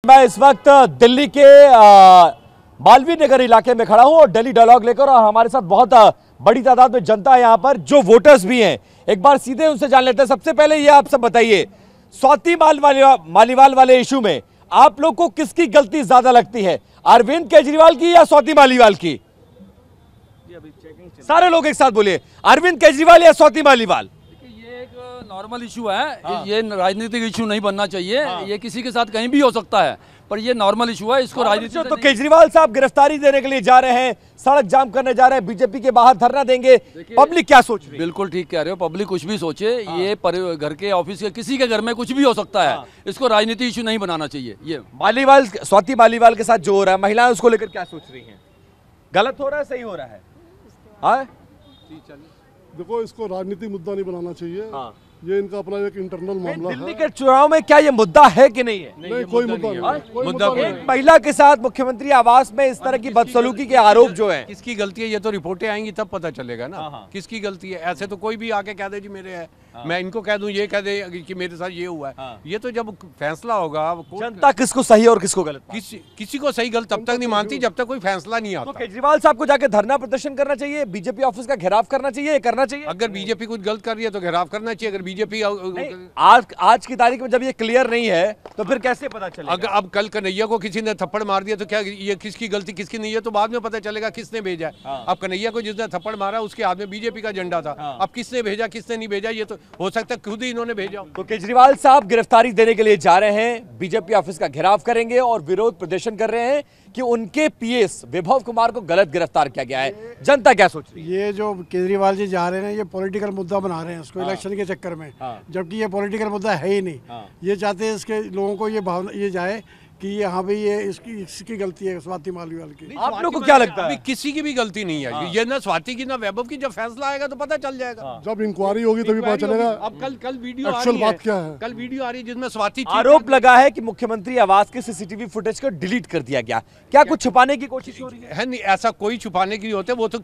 मैं इस वक्त दिल्ली के मालवीय नगर इलाके में खड़ा हूं और दिल्ली डायलॉग लेकर, और हमारे साथ बहुत बड़ी तादाद में जनता है यहां पर, जो वोटर्स भी हैं। एक बार सीधे उनसे जान लेते हैं। सबसे पहले ये आप सब बताइए, स्वाति मालीवाल वाले इशू में आप लोग को किसकी गलती ज्यादा लगती है, अरविंद केजरीवाल की या स्वाति मालीवाल की? सारे लोग एक साथ बोलिए, अरविंद केजरीवाल या स्वाति मालीवाल? ये एक नॉर्मल इशू है। ये राजनीतिक इशू नहीं बनना चाहिए। ये किसी के साथ कहीं भी हो सकता है, पर ये नॉर्मल इशू है, इसको राजनीति तो केजरीवाल साहब गिरफ्तारी देने के लिए जा रहे हैं, सड़क जाम करने जा रहे हैं, बीजेपी के बाहर धरना देंगे, पब्लिक क्या सोच रही है? बिल्कुल ठीक कह रहे हो, पब्लिक कुछ भी सोचे। ये घर के ऑफिस के किसी के घर में कुछ भी हो सकता है। इसको राजनीति इशू नहीं बनाना चाहिए। ये मालीवाल, स्वाति मालीवाल के साथ जो हो रहा है, महिलाएं उसको लेकर क्या सोच रही हैं? गलत हो रहा है, सही हो रहा है? हाँ, देखो, इसको राजनीतिक मुद्दा नहीं बनाना चाहिए। ये इनका अपना एक इंटरनल मामला है। दिल्ली के चुनाव में क्या ये मुद्दा है कि नहीं है? नहीं, कोई मुद्दा नहीं। एक महिला के साथ मुख्यमंत्री आवास में इस तरह की बदसलूकी के आरोप जो है, किसकी गलती है ये तो रिपोर्टें आएंगी तब पता चलेगा ना किसकी गलती है। ऐसे तो कोई भी आके कह दे जी मेरे है, मैं इनको कह दूं, ये कह दे कि मेरे साथ ये हुआ है। ये तो जब फैसला होगा, जनता किसको सही और किसको गलत, किसी को सही गलत तब तक नहीं मानती जब तक कोई फैसला नहीं आता। तो केजरीवाल साहब को जाके धरना प्रदर्शन करना चाहिए, बीजेपी ऑफिस का घेराव करना चाहिए, करना चाहिए। अगर बीजेपी कुछ गलत कर रही है तो घेराव करना चाहिए। अगर बीजेपी आज की तारीख में जब ये क्लियर नहीं है तो फिर कैसे पता चलेगा? अगर अब कल कन्हैया को किसी ने थप्पड़ मार दिया तो क्या ये किसकी गलती किसकी नहीं है, तो बाद में पता चलेगा किसने भेजा है। अब कन्हैया को जिसने थप्पड़ मारा उसके हाथ में बीजेपी का झंडा था। अब किसने भेजा किसने नहीं भेजा, ये तो हो सकता है खुद ही इन्होंने भेजा। तो केजरीवाल साहब गिरफ्तारी देने के लिए जा रहे हैं, बीजेपी ऑफिस का घेराव करेंगे और विरोध प्रदर्शन कर रहे हैं कि उनके पीएस विभव कुमार को गलत गिरफ्तार किया गया है। जनता क्या सोच रही है? ये जो केजरीवाल जी जा रहे हैं, ये पॉलिटिकल मुद्दा बना रहे हैं इसको इलेक्शन के चक्कर में, जबकि ये पॉलिटिकल मुद्दा है ही नहीं। ये चाहते हैं इसके लोगों को ये भावना ये जाए कि ये हाँ भाई ये इसकी गलती है, स्वाति मालीवाल की। आप लोग को क्या लगता है? किसी की भी गलती नहीं है। ये ना स्वाति की ना वैभव की। जब फैसला आएगा तो पता चल जाएगा। जब इंक्वायरी होगी तभी पता चलेगा। अब कल वीडियो एक्चुअल बात क्या है। कल वीडियो आ रही है जिसमें स्वाति आरोप लगा है कि मुख्यमंत्री आवास के सीसीटीवी फुटेज को डिलीट कर दिया गया। क्या कुछ छुपाने की कोशिश हो रही है? नहीं, ऐसा कोई छुपाने की होते। वो तो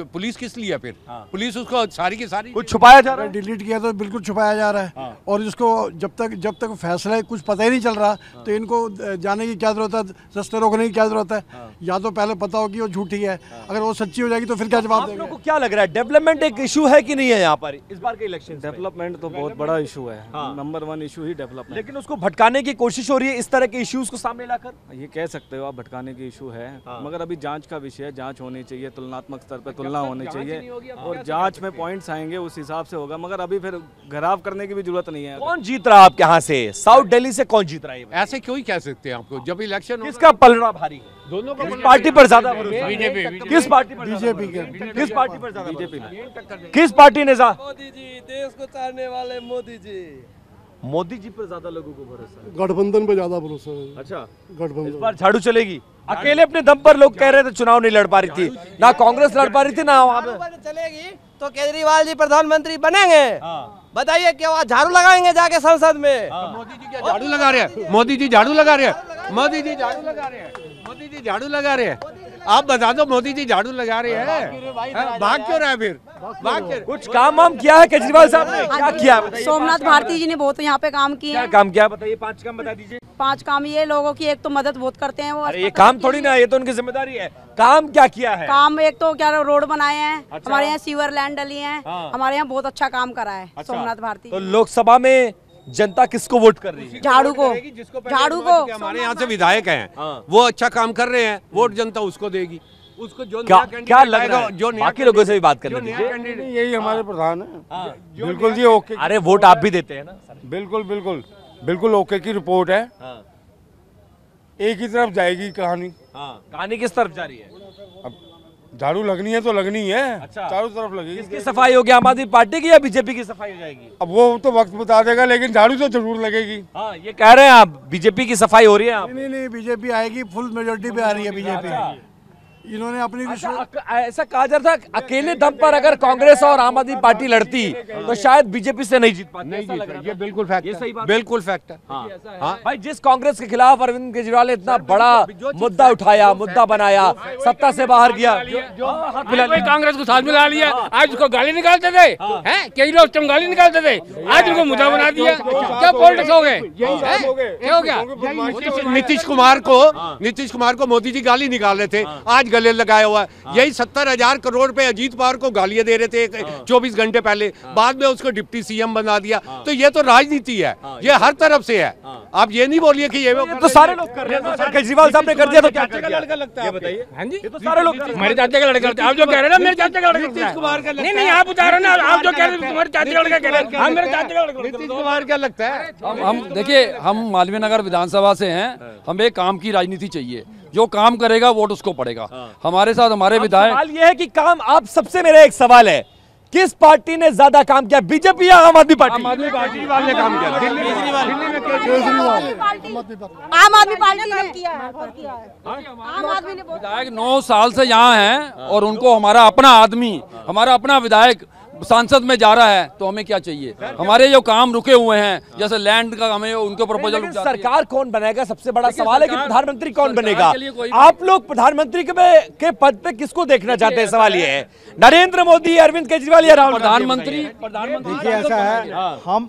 पुलिस किस लिए है फिर? पुलिस उसको सारी की सारी कुछ छुपाया जा रहा है। डिलीट किया तो बिल्कुल छुपाया जा रहा है। और इसको जब तक फैसला कुछ पता ही नहीं चल रहा तो इनको जाने की क्या जरूरत है, रास्ते रोकने की क्या जरूरत है? या तो पहले पता हो कि वो झूठी है, अगर वो सच्ची हो जाएगी तो फिर क्या जवाब देंगे? आप लोगों को क्या लग रहा है, डेवलपमेंट एक इशू है कि नहीं है यहाँ पर इस बार के इलेक्शन? डेवलपमेंट तो बहुत बड़ा इशू है। नंबर 1 इशू ही डेवलपमेंट। लेकिन उसको भटकाने की कोशिश हो रही है इस तरह के इश्यूज को सामने लाकर। ये कह सकते हो आप, भटकाने की इशू है, मगर अभी जांच का विषय है। जांच होनी चाहिए, तुलनात्मक स्तर पर तुलना होनी चाहिए, और जांच में पॉइंट्स आएंगे उस हिसाब से होगा। मगर अभी फिर घेराव करने की भी जरूरत नहीं है। कौन जीत रहा है आपके यहाँ से? साउथ दिल्ली से कौन जीत रहा है? ऐसे क्यों ही कह सकते हैं आपको? जब इलेक्शन किसका पलड़ा भारी है? दोनों को किस पार्टी पर ज्यादा भरोसा? बीजेपी। किस पार्टी पर? बीजेपी के। किस पार्टी पर ज्यादा? बीजेपी। किस पार्टी ने मोदी जी, देश को चाहने वाले मोदी जी। मोदी जी पर ज्यादा लोगों को भरोसा है। गठबंधन पे ज्यादा भरोसा है। अच्छा, इस गठबंधन बार झाड़ू चलेगी? अकेले अपने दम पर लोग कह रहे थे चुनाव नहीं लड़ पा रही थी, ना कांग्रेस लड़ पा रही थी, ना वहां पे चलेगी तो केजरीवाल जी प्रधानमंत्री बनेंगे। बताइए क्या वहाँ झाड़ू लगाएंगे जाके संसद में? मोदी जी क्या झाड़ू लगा रहे हैं? मोदी जी झाड़ू लगा रहे हैं। मोदी जी झाड़ू लगा रहे हैं। मोदी जी झाड़ू लगा रहे हैं। आप बता दो, मोदी जी झाड़ू लगा रहे हैं, भाग क्यों रहा है फिर? भाग क्यों? कुछ काम वाम किया है केजरीवाल साहब ने? क्या किया? सोमनाथ भारती जी ने बहुत यहाँ पे काम किए। क्या काम किया बताइए? 5 काम बता दीजिए। 5 काम ये लोगों की, एक तो मदद बहुत करते हैं वो। अरे ये काम थोड़ी ना, ये तो उनकी जिम्मेदारी है। काम क्या किया है? काम एक तो क्या रोड बनाए हैं, हमारे यहाँ सीवर लैंड डली है, हमारे यहाँ बहुत अच्छा काम करा है सोमनाथ भारती। तो लोकसभा में जनता किसको वोट कर रही है? झाड़ू को। झाड़ू को। हमारे यहाँ से विधायक हैं, वो अच्छा काम कर रहे हैं, वोट जनता उसको देगी। उसको जो क्या लग रहा है? जो बाकी लोगों से भी बात करने दीजिए। यही हमारे प्रधान है। बिल्कुल जी, ओके। अरे वोट आप भी देते हैं ना? बिल्कुल बिल्कुल बिल्कुल ओके की रिपोर्ट है। एक ही तरफ जाएगी कहानी। कहानी किस तरफ जा रही है? अब झाड़ू लगनी है तो लगनी है। अच्छा। चारों तरफ लगेगी। किसकी सफाई होगी, आम आदमी पार्टी की या बीजेपी की सफाई हो जाएगी? अब वो तो वक्त बता देगा, लेकिन झाड़ू तो जरूर लगेगी। हाँ, ये कह रहे हैं आप बीजेपी की सफाई हो रही है? नहीं, बीजेपी आएगी, फुल मेजोरिटी पे आ रही है बीजेपी। इन्होंने अपनी ऐसा कहा जा रहा था अकेले दम पर अगर कांग्रेस और आम आदमी पार्टी लड़ती तो शायद बीजेपी से नहीं जीत पाती। ये बिल्कुल फैक्ट है, बिल्कुल फैक्ट है। हाँ भाई, जिस कांग्रेस के खिलाफ अरविंद केजरीवाल ने इतना बड़ा मुद्दा उठाया, मुद्दा बनाया, सत्ता से बाहर गया, कांग्रेस को साथ मिला लिया, आज उसको गाली निकालते थे, हैं कई लोग तुम गाली निकालते थे, आज उनको मुद्दा बना दिया। क्या पॉलिटिक्स हो गए, क्या हो गया? नीतीश कुमार को मोदी जी गाली निकाल रहे थे, आज गले लगाया हुआ है। यही 70,000 करोड़ रुपए अजीत पवार को गालियां दे रहे थे 24 घंटे पहले, बाद में उसको डिप्टी सीएम बना दिया। तो ये तो राजनीति है, ये हर तरफ से है। आप ये नहीं बोलिए कि ये तो सारे लोग कर रहे हैं, केजरीवाल साहब ने कर दिया तो क्या का लड़का लगता है, बताइए। हाँ जी, ये तो सारे लोग मेरे चाचा का लड़का करते हैं। आप जो कह रहे हैं ना मेरे चाचा का लड़का, नीतीश कुमार का नहीं, नहीं आप बता रहे ना, आप जो कह रहे हैं तुम्हारे चाचा का लड़का कह रहे हैं, हाँ मेरे चाचा का लड़का। नीतीश कुमार क्या लगता है? हम देखिए, हम मालवीय नगर विधानसभा से हैं, हमें काम की राजनीति चाहिए, जो काम करेगा वोट उसको पड़ेगा। हमारे साथ हमारे विधायक, सवाल ये है कि काम, आप सबसे मेरा एक सवाल है, किस पार्टी ने ज्यादा काम किया, बीजेपी या आम आदमी पार्टी? आम आदमी पार्टी ने काम किया, आम आदमी पार्टी ने काम किया है, बहुत किया है। आम आदमी ने विधायक 9 साल से यहाँ हैं और उनको हमारा अपना आदमी, हमारा अपना विधायक सांसद में जा रहा है, तो हमें क्या चाहिए? हमारे जो काम रुके हुए हैं, जैसे लैंड का, हमें उनके प्रपोजल रुक जाते हैं। सरकार कौन बनेगा, सबसे बड़ा सवाल है कि प्रधानमंत्री कौन बनेगा। के लिए कोई आप लोग प्रधानमंत्री के पद पे किसको देखना चाहते हैं? सवाल ये है, नरेंद्र मोदी, अरविंद केजरीवाल या राहुल? प्रधानमंत्री देखिए ऐसा है,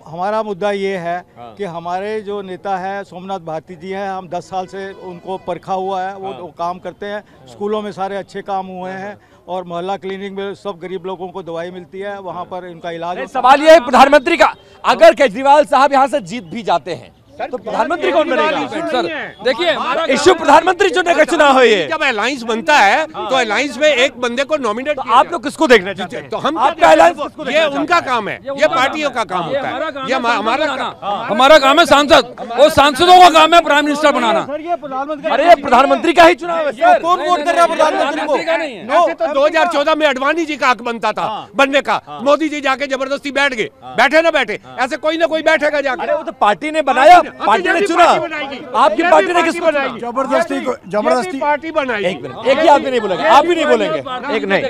हमारा मुद्दा ये है कि हमारे जो नेता है सोमनाथ भारती जी हैं, हम 10 साल से उनको परखा हुआ है, वो काम करते हैं, स्कूलों में सारे अच्छे काम हुए हैं और मोहल्ला क्लिनिक में सब गरीब लोगों को दवाई मिलती है, वहाँ पर इनका इलाज। सवाल ये है प्रधानमंत्री का, अगर केजरीवाल साहब यहाँ से जीत भी जाते हैं तो प्रधानमंत्री कौन बनेगा? सर देखिए, इश्यू प्रधानमंत्री चुनने का चुनाव है ये। जब अलायंस बनता है तो अलायंस में एक बंदे को नॉमिनेट, तो आप लोग किसको देखना चाहते हैं? तो हम आपका अलायंस किसको देखना ये चाहते हैं? उनका काम है, ये पार्टियों का काम होता है, ये हमारा काम है सांसद, और सांसदों का काम है प्राइम मिनिस्टर बनाना। अरे ये प्रधानमंत्री का ही चुनाव है सर, कौन वोट कर रहा है प्रधानमंत्री को? ऐसे तो 2014 में अडवाणी जी का हक बनता था बनने का, मोदी जी जाके जबरदस्ती बैठ गए, बैठे ना बैठे, ऐसे कोई ना कोई बैठेगा जाके। अरे वो तो पार्टी ने बनाया, पार्टी ने चुना, आपकी पार्टी ने किसको बनाई? जबरदस्ती पार्टी बनाई। एक मिनट, एक ही आदमी नहीं बोलेगा, आप भी नहीं बोलेंगे, एक नहीं,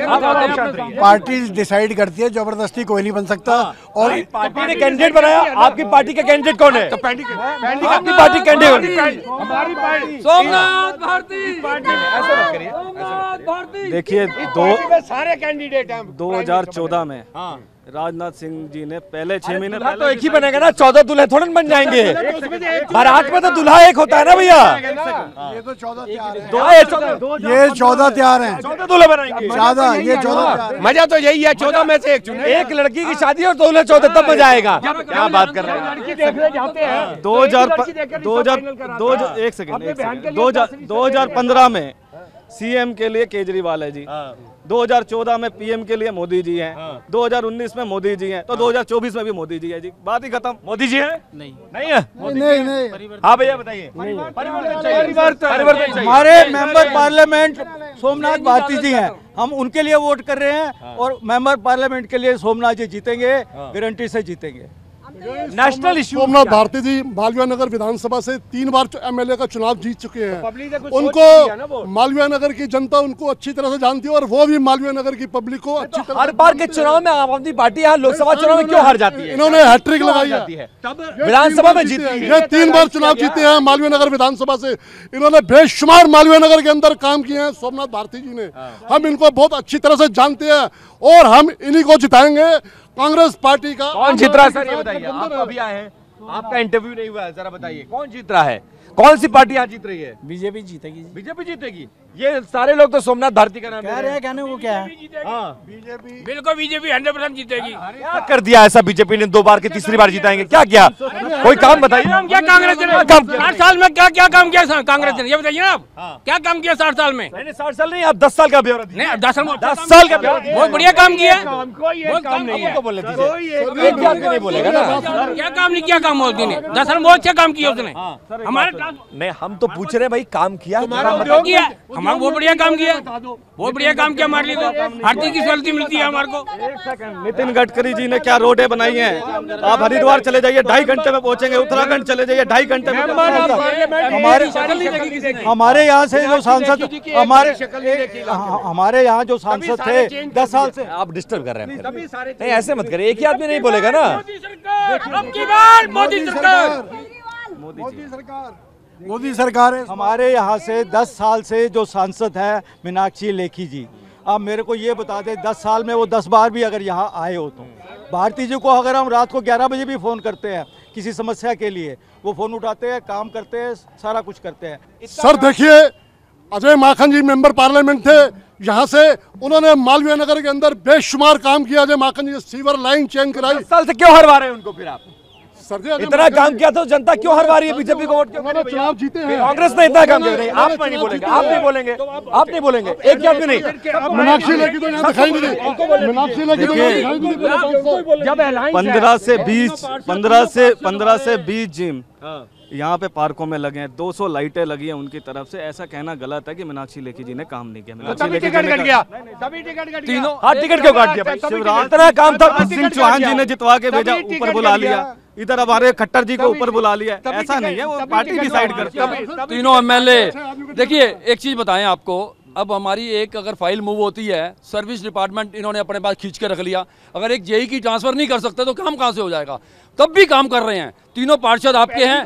पार्टी डिसाइड करती है, जबरदस्ती कोई नहीं बन सकता। और पार्टी ने कैंडिडेट बनाया, आपकी पार्टी का कैंडिडेट कौन है? आपकी पार्टी कैंडिडेट हमारी पार्टी सोमनाथ भारती, देखिए सारे कैंडिडेट हैं। 2014 में राजनाथ सिंह जी ने पहले 6 महीने दूल्हा पहले तो एक ही बनेगा ना, 14 दूल्हे थोड़े बन जाएंगे। बारात में तो दूल्हा एक होता है ना भैया। ये तो 14 तैयार है, 14 तैयार है, 14 दूल्हे बनाएंगे, ज्यादा ये 14 मजा तो यही है, 14 में से एक चुने। एक लड़की की शादी और दूल्हे 14, तब मजा आएगा। क्या बात कर रहे हैं? 2015 में सीएम के लिए केजरीवाल है जी, 2014 में पीएम के लिए मोदी जी हैं, 2019 में मोदी जी हैं, तो 2024 में भी मोदी जी है जी, बात ही खत्म। मोदी जी है? नहीं है? नहीं। हाँ भैया बताइए, परिवर्तन चाहिए। हमारे मेंबर पार्लियामेंट सोमनाथ भारती जी हैं, हम उनके लिए वोट कर रहे हैं और मेंबर पार्लियामेंट के लिए सोमनाथ जी जीतेंगे, गारंटी से जीतेंगे। नेशनल इश्यू सोमनाथ भारती जी मालवीय नगर विधानसभा से 3 बार एमएलए का चुनाव जीत चुके हैं। उनको मालवीय नगर की जनता उनको अच्छी तरह से जानती है और वो भी मालवीय नगर की पब्लिक को अच्छी तरह। हर बार के चुनाव में आम आदमी पार्टी यहाँ लोकसभा चुनाव में क्यों हार जाती है? इन्होंने हैट्रिक लगाई है, विधानसभा में जीती है। ये 3 बार चुनाव जीते हैं मालवीय नगर विधानसभा से। इन्होंने बेशुमार मालवीय नगर के अंदर काम किए हैं सोमनाथ भारती जी ने। हम इनको बहुत अच्छी तरह से जानते हैं और हम इन्हीं को जिताएंगे। कांग्रेस पार्टी का कौन जीत रहा है सर, ये बताइए। आप अभी आए हैं, आपका इंटरव्यू नहीं हुआ है, जरा बताइए कौन जीत रहा है? कौन सी पार्टी यहाँ जीत रही है? बीजेपी जीतेगी। बीजेपी जीतेगी। ये सारे लोग तो सोमनाथ भारती का नाम कह रहे हैं, कहने को क्या है? बिल्कुल बीजेपी 100% जीतेगी। क्या कर दिया ऐसा बीजेपी ने? 2 बार की तीसरी बार जिताएंगे, क्या किया? कोई काम बताइए। क्या कांग्रेस ने 60 साल में क्या काम किया कांग्रेस ने, ये बताइए ना आप, क्या काम किया 60 साल में? 60 साल नहीं, आप 10 साल का ब्यौरा दीजिए। नहीं 10 साल का ब्यौरा, बहुत बढ़िया काम किया है। काम नहीं है तो बोले दीजिए, एक भी आदमी नहीं बोलेगा ना। क्या काम नहीं किया, काम मोदी ने 10 साल में बहुत अच्छा काम किया उसने। हमारे नहीं, हम तो पूछ रहे हैं भाई, काम किया हमारा उद्योग किया, हमारा बहुत बढ़िया काम किया, बहुत बढ़िया काम किया हमारे लिए। तो हर चीज की सैलरी मिलती है हमारे को। नितिन गडकरी जी ने क्या रोडें बनाई हैं। आप हरिद्वार चले जाइए 2.5 घंटे में पहुंचेंगे, उत्तराखंड चले जाइए 2.5 घंटे में। हमारे यहाँ से जो सांसद हमारे यहाँ जो सांसद थे 10 साल से। आप डिस्टर्ब कर रहे हैं, नहीं ऐसे मत करिए, एक ही आदमी नहीं बोलेगा ना। मोदी सरकार है। हमारे यहाँ से 10 साल से जो सांसद है मीनाक्षी लेखी जी, आप मेरे को ये बता दें 10 साल में वो 10 बार भी अगर यहाँ आए हो तो भारती जी को अगर हम रात को 11 बजे भी फ़ोन करते हैं किसी समस्या के लिए, वो फ़ोन उठाते हैं, काम करते हैं, सारा कुछ करते हैं। सर देखिए, अजय माखन जी मेंबर पार्लियामेंट थे, यहाँ से उन्होंने मालवीय नगर के अंदर बेशुमार काम किया। अजय माखन जी सीवर लाइन चेंज कराई। 10 साल से क्यों हरवा रहे हैं उनको फिर आप? सर जी इतना काम किया तो जनता क्यों हरवा रही है बीजेपी को वोट? उन्होंने चुनाव जीते हैं। कांग्रेस ने इतना काम किया नहीं, आप नहीं बोलेंगे, आप नहीं बोलेंगे, आप नहीं बोलेंगे, एक आदमी नहीं। मीनाक्षी लेखी तो यहाँ दिखाई नहीं दी, मीनाक्षी लेखी तो यहाँ दिखाई नहीं दी। जब एलाइन 15 से 20 जिम यहाँ पे पार्कों में लगे हैं, 200 लाइटें लगी हैं उनकी तरफ से। ऐसा कहना गलत है कि मीनाक्षी लेखी जी ने काम नहीं किया। तभी टिकट कट गया, तभी टिकट कट गया। तीनों टिकट क्यों काट दिया? शिवराज इतना काम था, सिंह चौहान जी ने जितवा के भेजा, ऊपर बुला लिया। इधर हमारे खट्टर जी को ऊपर बुला लिया। ऐसा नहीं है, वो पार्टी डिसाइड करती है। तीनों एमएलए, देखिए एक चीज बताएं आपको, अब हमारी एक अगर फाइल मूव होती है, सर्विस डिपार्टमेंट इन्होंने अपने पास खींच के रख लिया। अगर एक जेई की ट्रांसफर नहीं कर सकते तो काम कहां से हो जाएगा? तब भी काम कर रहे हैं। तीनों पार्षद आपके हैं,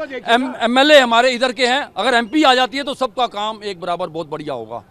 एमएलए हमारे इधर के हैं। अगर एमपी आ जाती है तो सबका काम एक बराबर बहुत बढ़िया होगा।